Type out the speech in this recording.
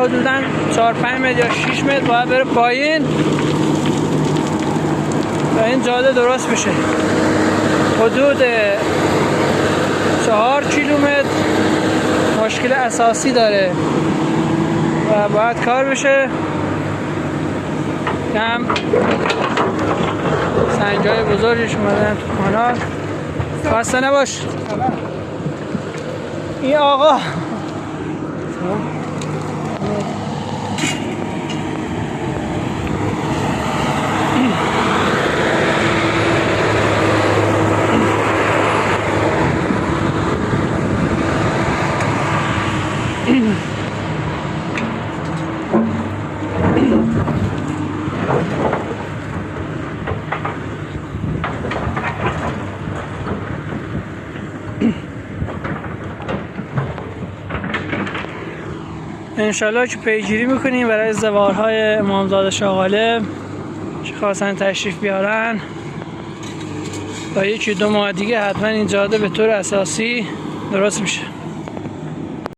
حدودا 4-5 متر یا 6 متر باید بره پایین و این جاده درست بشه. حدود 4 کیلومتر مشکل اساسی داره و باید کار بشه. هم سنگای بزرگش اومدن تو کانال. خسته نباش. این آقا انشالله که پیگیری میکنیم برای زوارهای امامزاده شاه غالب که خواستن تشریف بیارن و 1-2 ماه دیگه حتما این جاده به طور اساسی درست میشه.